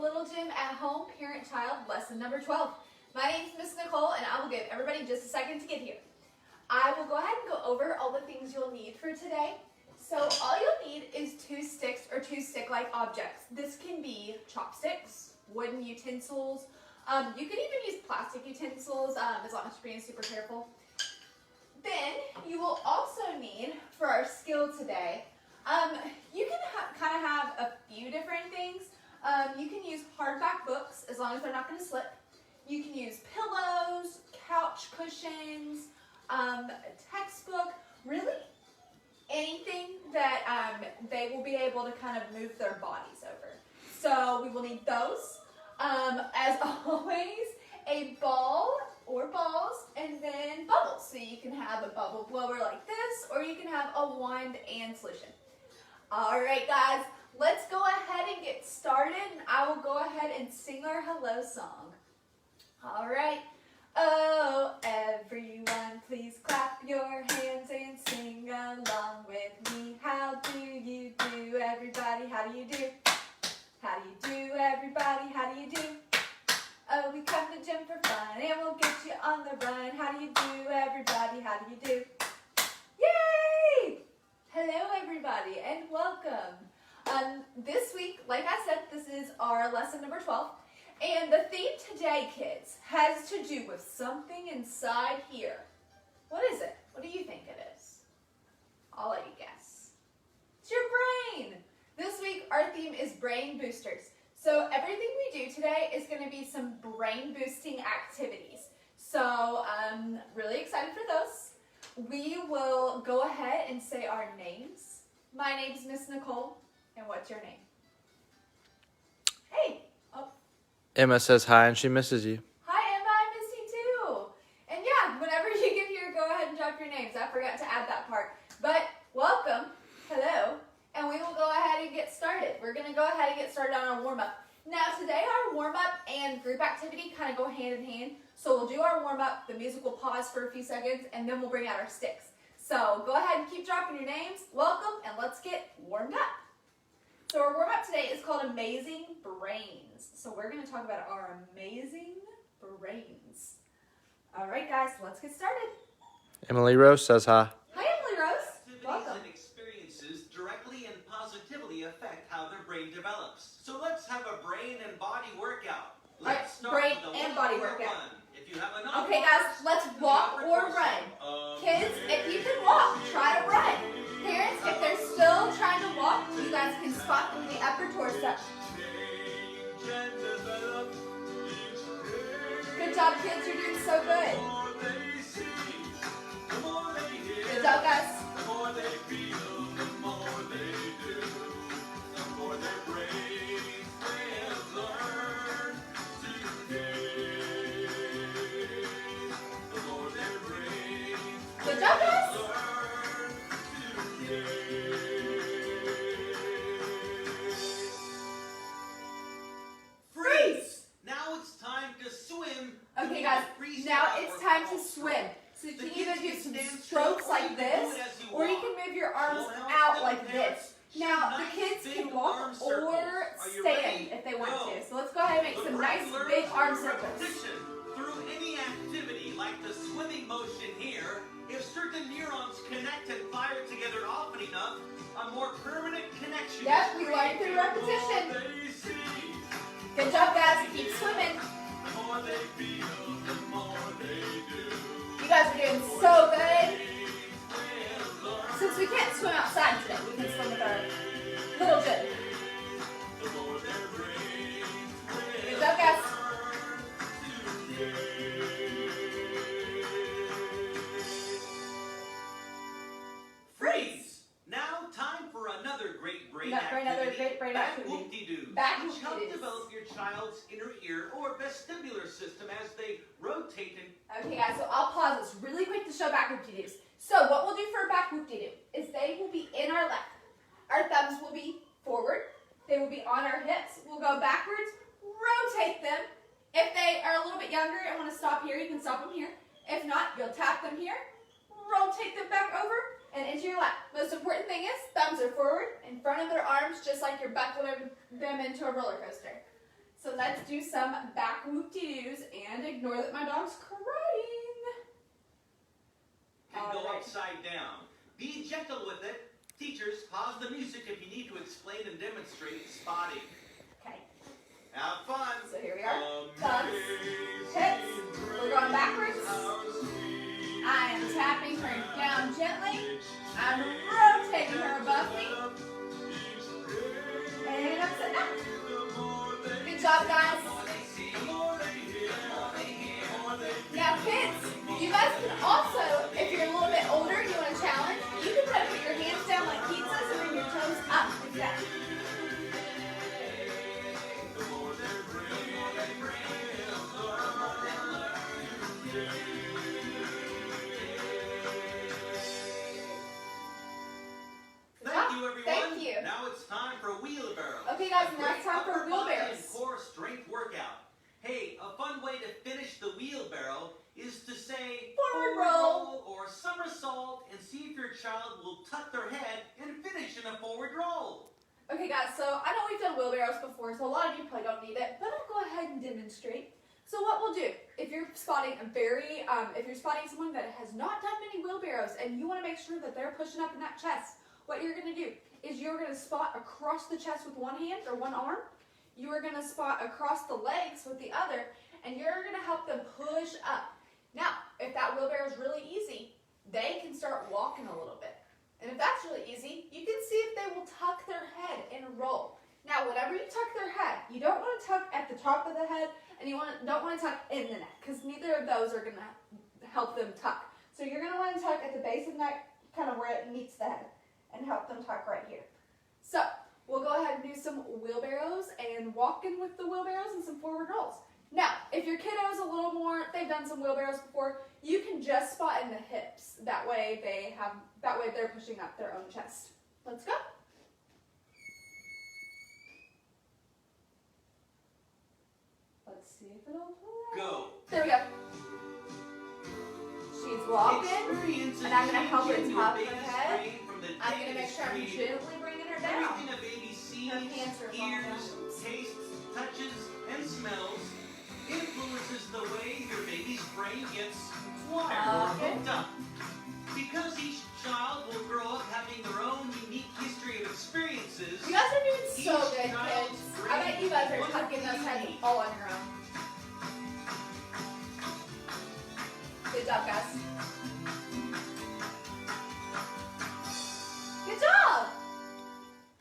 Little Gym at Home Parent-Child Lesson number 12. My name is Miss Nicole and I will give everybody just a second to get here. I will go ahead and go over all the things you'll need for today. So all you'll need is 2 sticks or 2 stick-like objects. This can be chopsticks, wooden utensils. You can even use plastic utensils as long as you're being super careful. Then you will also need, for our skill today, you can kind of have a few different things. You can use hardback books as long as they're not going to slip. You can use pillows, couch cushions, a textbook, really anything that they will be able to kind of move their bodies over. So we will need those. As always, a ball or balls and then bubbles. So you can have a bubble blower like this, or you can have a wand and solution. All right, guys, let's go ahead and get started, and I will go ahead and sing our hello song. All right. Oh, everyone, please clap your hands and sing along with me. How do you do, everybody? How do you do? How do you do, everybody? How do you do? Oh, we come to gym for fun, and we'll get you on the run. How do you do, everybody? How do you do? Yay! Hello, everybody, and welcome. This week, like I said, this is our lesson number 12. And the theme today, kids, has to do with something inside here. What is it? What do you think it is? I'll let you guess. It's your brain. This week, our theme is brain boosters. So everything we do today is going to be some brain boosting activities. So I'm really excited for those. We will go ahead and say our names. My name's Miss Nicole. And what's your name? Hey. Oh. Emma says hi and she misses you. Hi, Emma. I miss you too. And yeah, whenever you get here, go ahead and drop your names. I forgot to add that part. But welcome. Hello. And we will go ahead and get started. We're going to go ahead and get started on our warm-up. Now today our warm-up and group activity kind of go hand in hand. So we'll do our warm-up, the music will pause for a few seconds, and then we'll bring out our sticks. So go ahead and keep dropping your names. Welcome, and let's get warmed up. So our warm-up today is called Amazing Brains. So we're going to talk about our amazing brains. All right, guys, let's get started. Emily Rose says hi. Hi, Emily Rose. Welcome. And experiences directly and positively affect how their brain develops. So let's have a brain and body workout. Let's start brain with the and walk body or workout. run. If you have enough Okay, guys, bars, let's then walk the or upper run. torso. Kids, if you can walk, try to run. Parents, if they're still trying to walk, you guys can squat with the upper torso. Good job, kids. You're doing so good. Good job, guys. Good job, guys. Freeze! Now it's time to swim. Okay, guys, now it's time to swim. So you can either do some strokes like this, or you can move your arms out like this. Now, the kids can walk or stand if they want to. So let's go ahead and make some nice big arm circles. Through any activity like the swimming motion here, if certain neurons connect and fire together often enough, a more permanent connection. Yep, we learned through repetition. Good job, guys. Keep swimming. You guys are doing so good. Since we can't swim outside today, we can swim with our little gym. Good job, guys. Freeze! Now time for another great brain activity. Another great brain activity. Back-whoop-de-doos, Back which help whoop-de-doos. develop your child's inner ear or vestibular system as they rotate and... Okay, guys, so I'll pause this really quick to show back whoop-de-doos. So what we'll do for a back whoop-de-doo is they will be in our lap. Our thumbs will be forward. They will be on our hips. We'll go backwards, rotate them. If they are a little bit younger and want to stop here, you can stop them here. If not, you'll tap them here, rotate them back over, and into your lap. Most important thing is thumbs are forward in front of their arms, just like you're buckling them into a roller coaster. So let's do some back whoop-de-doos and ignore that my dog's crying. And go Alright. upside down. Be gentle with it. Teachers, pause the music if you need to explain and demonstrate spotting. Okay, Have fun. so here we are. Thumbs, hips, we're going backwards. I am tapping her down gently. I'm rotating her above me. And upside down. Good job, guys. Now, kids, you guys can also, if you're a little bit older, you want to challenge, you can try to put your hands down like pizzas and bring your toes up. Exactly. Thank you, everyone. Thank you. Now it's time for Wheelbarrows. Okay, guys, A now it's great time for upper body Wheelbarrows. and core strength workout. Hey, a fun way to finish the wheelbarrow is to say Forward roll. or somersault and see if your child will tuck their head and finish in a forward roll. Okay, guys, so I know we've done wheelbarrows before, so a lot of you probably don't need it, but I'll go ahead and demonstrate. So what we'll do, if you're spotting someone that has not done many wheelbarrows and you want to make sure that they're pushing up in that chest, what you're going to do is you're going to spot across the chest with one hand or one arm. You are going to spot across the legs with the other, and you're going to help them push up. Now, if that wheelbarrow is really easy, they can start walking a little bit. And if that's really easy, you can see if they will tuck their head and roll. Now, whenever you tuck their head, you don't want to tuck at the top of the head, and you don't want to tuck in the neck, because neither of those are going to help them tuck. So you're going to want to tuck at the base of the neck, kind of where it meets the head, and help them tuck right here. So we'll go ahead and do some wheelbarrows and walking with the wheelbarrows and some forward rolls. Now, if your kiddo's a little more, they've done some wheelbarrows before, you can just spot in the hips. That way they're pushing up their own chest. Let's go. Let's see if it'll play. Go. There we go. She's walking, and I'm going to help her top her head. I'm going to make sure I'm gently bringing her down. Everything a baby sees, Her hands are falling hears, down. tastes, touches, and smells influences the way your baby's brain gets wired or Okay. hooked up. Because each child will grow up having their own unique history of experiences. You guys are doing so good, kids. I bet you guys are tucking those heads all on your own. Good job, guys. Good job!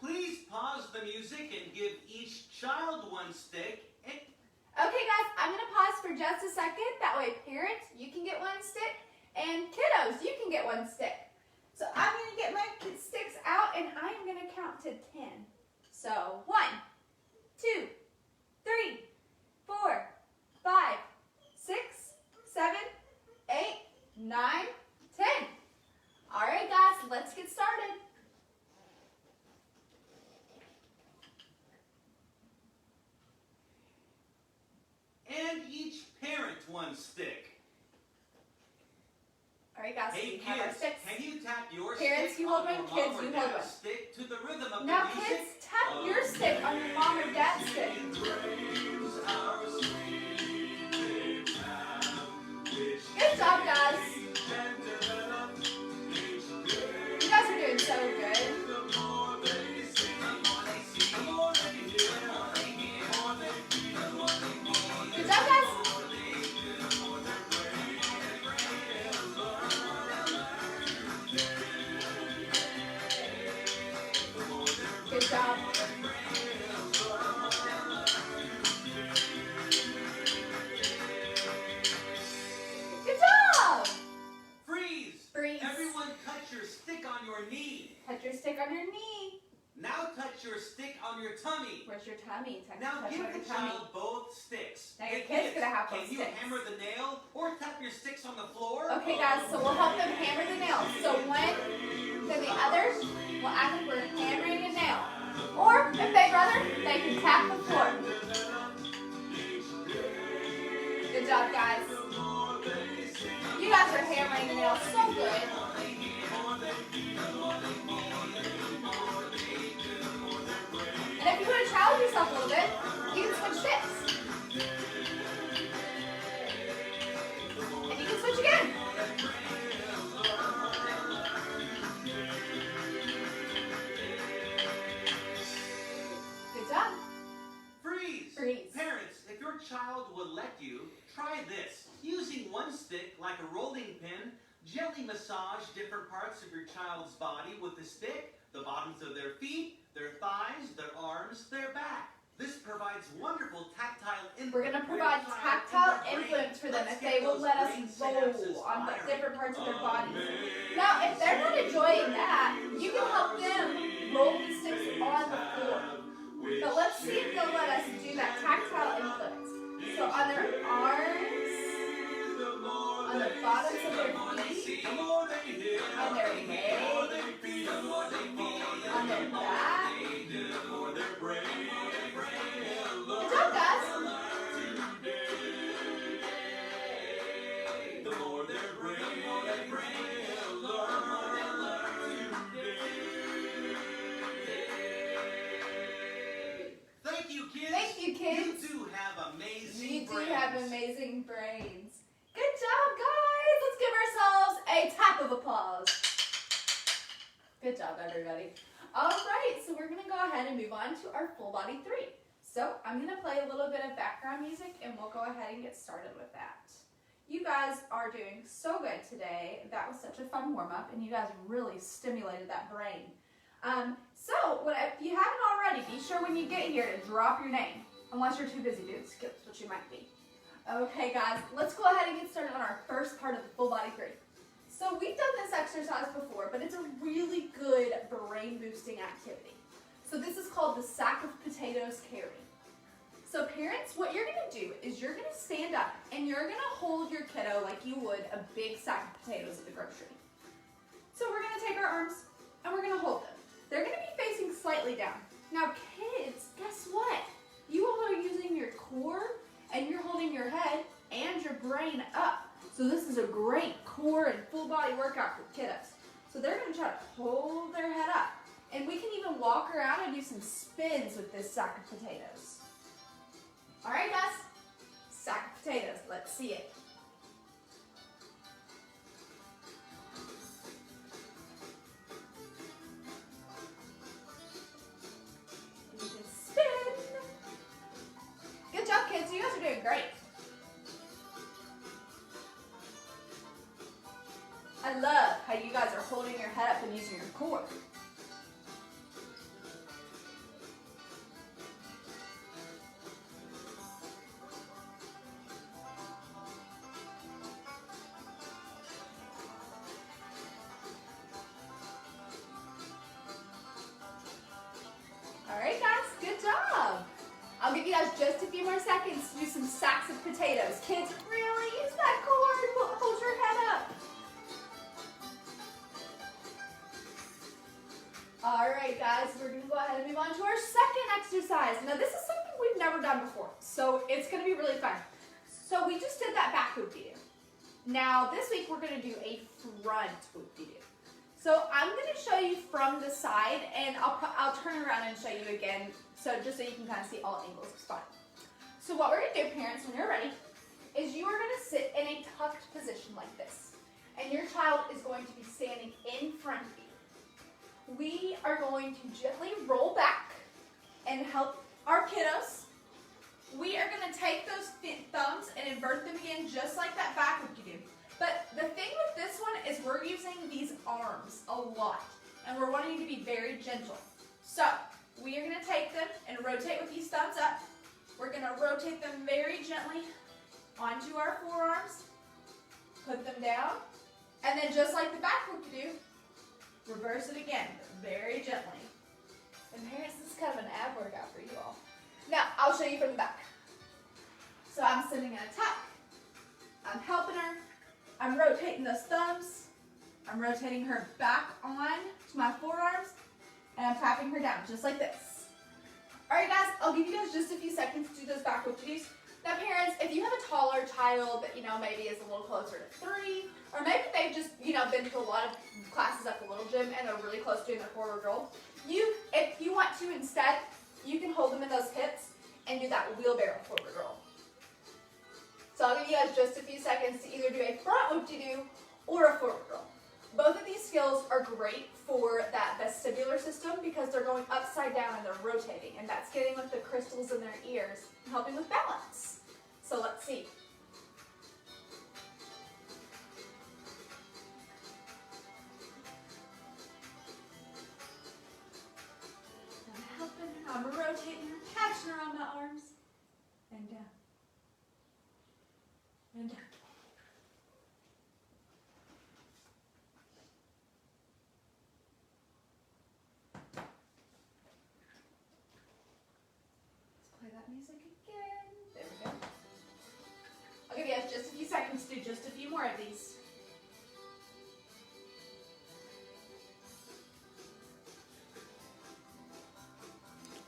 Please pause the music and give each child one stick. Okay, guys, I'm going to pause for just a second. That way, parents, you can get one stick, and kiddos, you can get one stick. So I'm going to get my sticks out, and I'm going to count to 10. So 1, 2, 3, 4, 5, 6, 7, 8, 9, 10. All right, guys, let's get started. And each parent one stick. All right, guys, Hey we have our kids, sticks. can you tap your Parents, stick you hold on one. your Kids, mom or you hold dad's one. stick to the rhythm of Now, the music? kids, tap your stick on your mom or dad's stick. Good job, guys. You guys are doing so good. Good job, guys. Good job. Good job. Freeze! Freeze. Everyone touch your stick on your knee. Touch your stick on your knee. Now touch your stick on your tummy. Where's your tummy? Now Touch give on the your tummy. child both sticks. Now your Hey, kid's gonna have can both you sticks. hammer the nail or tap your sticks on the floor? Okay, guys, so we'll help them hammer the nail. So one, then the others will act like we're hammering a nail. Or, if they'd rather, they can tap the floor. Good job, guys. You guys are hammering the nail so good. And if you want to challenge yourself a little bit, you can switch sticks. And you can switch again. Good job. Freeze! Freeze. Parents, if your child would let you, try this. Using one stick like a rolling pin, gently massage different parts of your child's body with the stick, the bottoms of their feet, their thighs, their arms, their back. This provides wonderful tactile influence. We're going to provide tactile influence for them if they will let us roll on the different parts of their bodies. Now, if they're not enjoying that, you can help them roll the sticks on the floor. But let's see if they'll let us do that tactile influence. So on their arms, on the bottoms of their feet, on their legs, on their back. Good job, guys. Thank you, kids. Thank you, kids. You do have amazing You do brains. have amazing brains. Good job, guys. Let's give ourselves a tap of applause. Good job, everybody. All right, so we're going to go ahead and move on to our full body 3. So I'm going to play a little bit of background music, and we'll go ahead and get started with that. You guys are doing so good today. That was such a fun warm-up, and you guys really stimulated that brain. So if you haven't already, be sure when you get here to drop your name, unless you're too busy doing skips, which you might be. Okay, guys, let's go ahead and get started on our first part of the full body 3. So we've done this exercise before, but it's a really good brain boosting activity. So this is called the sack of potatoes carry. So parents, what you're going to do is you're going to stand up and you're going to hold your kiddo like you would a big sack of potatoes at the grocery. So we're going to take our arms and we're going to hold them. They're going to be facing slightly down. Now kids, guess what? You all are using your core and you're holding your head and your brain up. So this is a great core and full body workout for kiddos. So they're going to try to hold their head up. And we can even walk around and do some spins with this sack of potatoes. All right, guys, sack of potatoes. Let's see it. You can spin. Good job, kids. You guys are doing great. I love how you guys are holding your head up and using your core. Alright guys, good job. I'll give you guys just a few more seconds to do some sacks of potatoes. Kids, really use that core and hold your head up. Alright guys, we're going to go ahead and move on to our second exercise. Now this is something we've never done before, so it's going to be really fun. So we just did that back whoop-de-doo. Now this week we're going to do a front whoop-de-doo. So I'm going to show you from the side, and I'll turn around and show you again, so just so you can kind of see all angles of spine. So what we're going to do, parents, when you're ready, is you are going to sit in a tucked position like this. And your child is going to be standing in front of you. We are going to gently roll back and help our kiddos. We are going to take those thumbs and invert them again, just like that back whoop-de-doo. But the thing with this one is we're using these arms a lot, and we're wanting to be very gentle. So we are going to take them and rotate with these thumbs up. We're going to rotate them very gently onto our forearms, put them down, and then just like the back whoop-de-doo, reverse it again, very gently. And parents, this is kind of an ab workout for you all. Now, I'll show you from the back. So I'm sitting in a tuck. I'm helping her. I'm rotating those thumbs. I'm rotating her back on to my forearms. And I'm tapping her down, just like this. All right, guys, I'll give you guys just a few seconds to do those back whoop-de-doos. Now, parents, if you have a taller child that, maybe is a little closer to 3, or maybe they've just, been to a lot of classes at the little gym and they're really close to doing their forward roll, if you want to instead, you can hold them in those hips and do that wheelbarrow forward roll. So I'll give you guys just a few seconds to either do a front whoop-de-doo or a forward roll. Both of these skills are great for that vestibular system because they're going upside down and they're rotating, and that's getting with the crystals in their ears and helping with balance. So let's see. I'm helping her, I'm rotating her, catching her on my arms, and down, and down. Music again. There we go. I'll give you guys just a few seconds to do just a few more of these.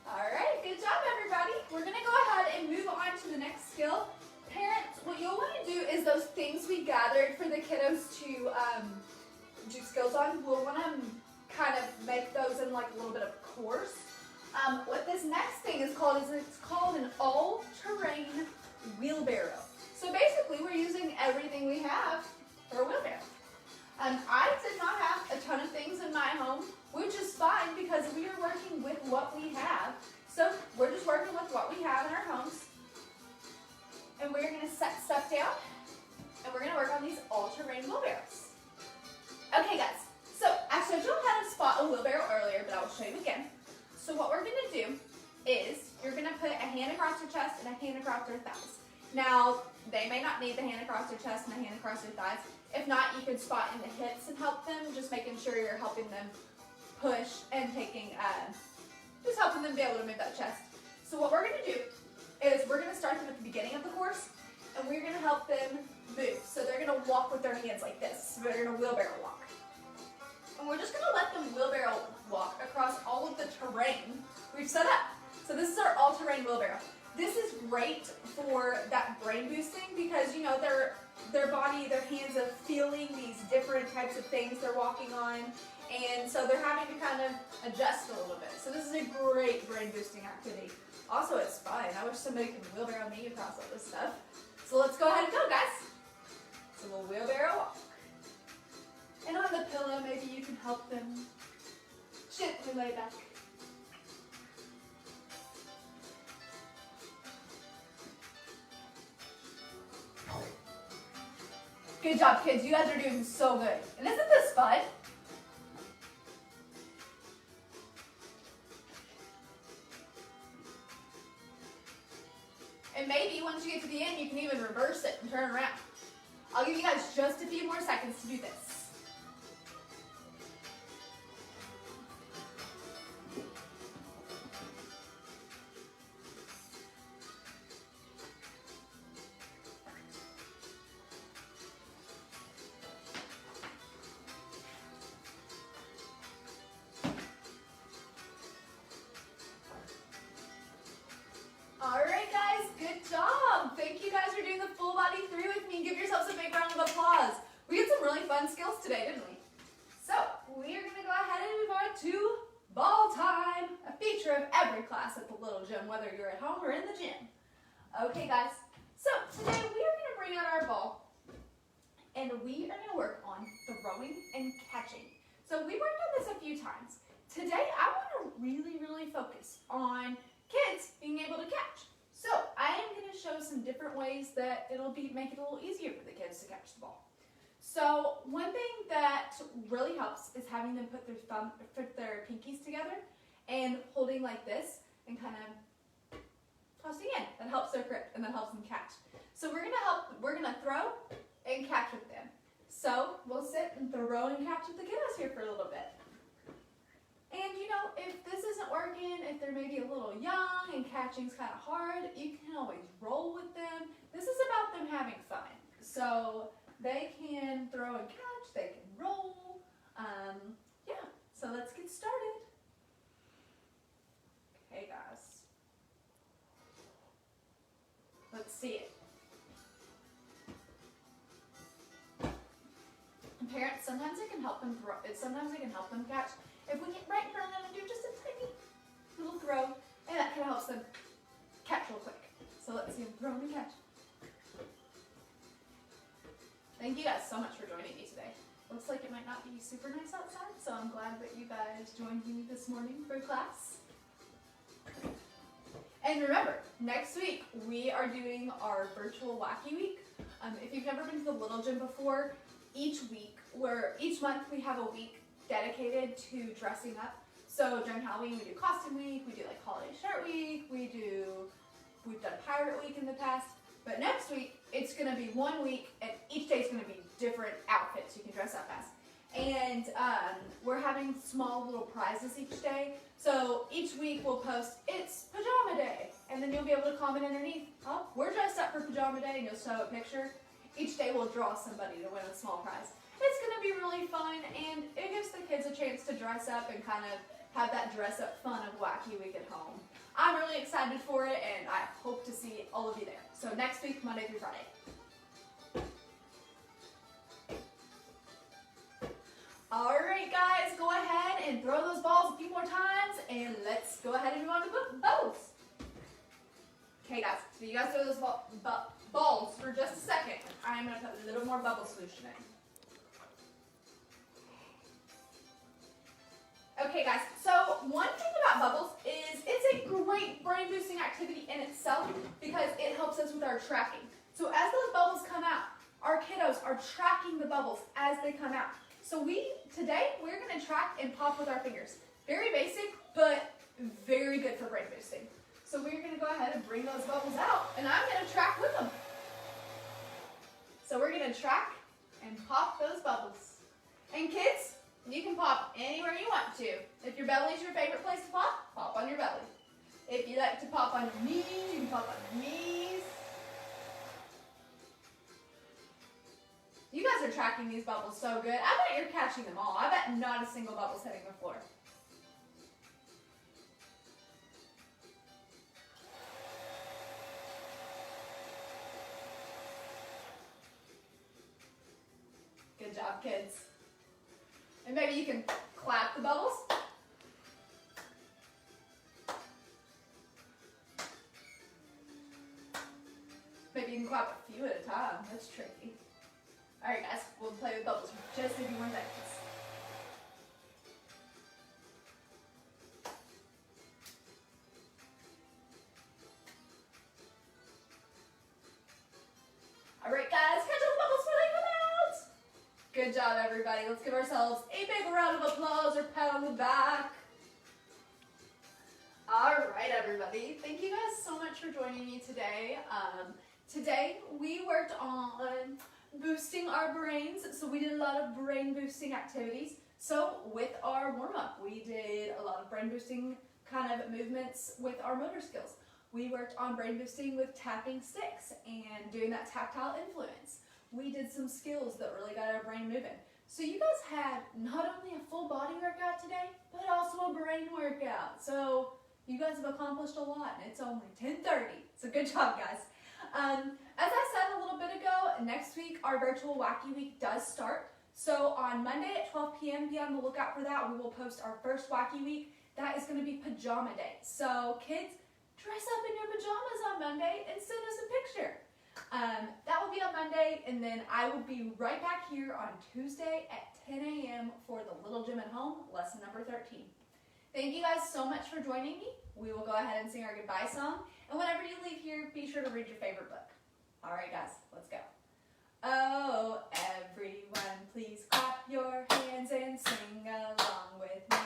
Alright, good job everybody. We're going to go ahead and move on to the next skill. Parents, what you'll want to do is those things we gathered for the kiddos to do skills on, we'll want to kind of make those in like a little bit of a course. What this next thing is called it's called an all-terrain wheelbarrow. So basically we're using everything we have for a wheelbarrow. I did not have a ton of things in my home, which is fine because we are working with what we have. So we're just working with what we have in our homes. And we're going to set stuff down and we're going to work on these all-terrain wheelbarrows. Okay guys, so I showed you how to spot a wheelbarrow earlier, but I will show you again. So what we're going to do is you're going to put a hand across your chest and a hand across your thighs. Now, they may not need the hand across your chest and a hand across your thighs. If not, you can spot in the hips and help them, just making sure you're helping them push and taking, just helping them be able to move that chest. So what we're going to do is we're going to start them at the beginning of the course and we're going to help them move. So they're going to walk with their hands like this. So they're going to wheelbarrow walk. And we're just going to let them wheelbarrow walk across all of the terrain we've set up. So this is our all-terrain wheelbarrow. This is great for that brain boosting because, you know, their body, their hands are feeling these different types of things they're walking on. And so they're having to kind of adjust a little bit. So this is a great brain boosting activity. Also, it's fun. I wish somebody could wheelbarrow me across all this stuff. So let's go ahead and go, guys. So we'll wheelbarrow walk. And on the pillow, maybe you can help them gently lay back. Good job, kids. You guys are doing so good. And isn't this fun? And maybe once you get to the end, you can even reverse it and turn around. I'll give you guys just a few more seconds to do this. Alright guys, good job! Thank you guys for doing the full body three with me. Give yourselves a big round of applause. We had some really fun skills today, didn't we? So, we are going to go ahead and move on to ball time, a feature of every class at the Little Gym, whether you're at home or in the gym. Okay guys, so today we are going to bring out our ball and we are going to work on throwing and catching. So we worked on this a few times. Today I want to really focus on kids being able to catch. So I am going to show some different ways that it'll make it a little easier for the kids to catch the ball. So one thing that really helps is having them put their pinkies together and holding like this and kind of tossing in. That helps their grip and that helps them catch. So we're gonna throw and catch with them. So we'll sit and throw and catch with the kiddos here for a little bit. And you know, if this isn't working, if they're maybe a little young and catching's kind of hard, you can always roll with them. This is about them having fun. So they can throw and catch, they can roll. Yeah, so let's get started. Okay guys. Let's see it. And parents, sometimes it can help them throw, sometimes it can help them catch. If we get right in front of them and do just a tiny little throw, and that kind of helps them catch real catch. Thank you guys so much for joining me today. Looks like it might not be super nice outside, so I'm glad that you guys joined me this morning for class. And remember, next week we are doing our virtual Wacky Week. If you've never been to the Little Gym before, each month we have a week dedicated to dressing up. So during Halloween we do Costume Week, we do like Holiday Shirt Week, we've done Pirate Week in the past. But next week it's gonna be 1 week, and each day is gonna be different outfits you can dress up as. And we're having small little prizes each day. So each week we'll post, it's Pajama Day. And then you'll be able to comment underneath, oh, we're dressed up for Pajama Day, and you'll show a picture. Each day we'll draw somebody to win a small prize. It's gonna be really fun, and it gives the kids a chance to dress up and kind of have that dress up fun of Wacky Week at home. I'm really excited for it, and I hope to see all of you there. So next week, Monday through Friday. All right, guys, go ahead and throw those balls a few more times, and let's go ahead and move on to bubbles. Okay, guys, so you guys throw those balls for just a second. I'm going to put a little more bubble solution in. Okay, guys, so one thing about bubbles is it's a great brain boosting activity in itself because it helps us with our tracking. So as those bubbles come out, our kiddos are tracking the bubbles as they come out. So today we're going to track and pop with our fingers. Very basic, but very good for brain boosting. So we're going to go ahead and bring those bubbles out, and I'm going to track with them. So we're going to track and pop those bubbles. And kids, you can pop anywhere you want to. If your belly is your favorite place to pop, pop on your belly. If you like to pop on your knees, you can pop on your knees. You guys are tracking these bubbles so good. I bet you're catching them all. I bet not a single bubble's hitting the floor. Good job, kids. And maybe you can clap the bubbles. Maybe you can clap a few at a time. That's tricky. All right, guys, we'll play with bubbles for just a few more seconds. All right, guys, catch those bubbles before they come out. Good job, everybody. Let's give ourselves a big round of applause or pat on the back. All right, everybody. Thank you guys so much for joining me today. Today we worked on boosting our brains, so we did a lot of brain boosting activities. So with our warm-up, we did a lot of brain boosting kind of movements with our motor skills. We worked on brain boosting with tapping sticks and doing that tactile influence. We did some skills that really got our brain moving. So you guys had not only a full body workout today, but also a brain workout. So you guys have accomplished a lot, and it's only 10:30. So good job, guys. As I said a little bit ago, next week our virtual Wacky Week does start. So on Monday at 12 p.m., be on the lookout for that. We will post our first Wacky Week. That is going to be Pajama Day. So kids, dress up in your pajamas on Monday and send us a picture. That will be on Monday, and then I will be right back here on Tuesday at 10 a.m. for the Little Gym at Home, lesson number 13. Thank you guys so much for joining me. We will go ahead and sing our goodbye song. And whenever you leave here, be sure to read your favorite book. All right, guys, let's go. Oh, everyone, please clap your hands and sing along with me.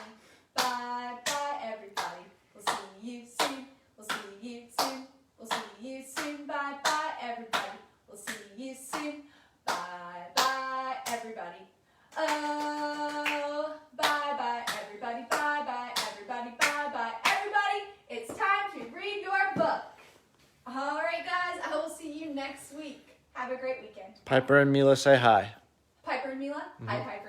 Bye, bye, everybody. We'll see you soon. We'll see you soon. We'll see you soon. Bye, bye, everybody. We'll see you soon. Bye, bye, everybody. Oh, bye, bye, everybody. Bye, bye, everybody. Bye, bye, everybody. It's time to read your book. All right, guys, I will see you next week. Have a great weekend. Piper and Mila say hi. Piper and Mila? Hi, Piper.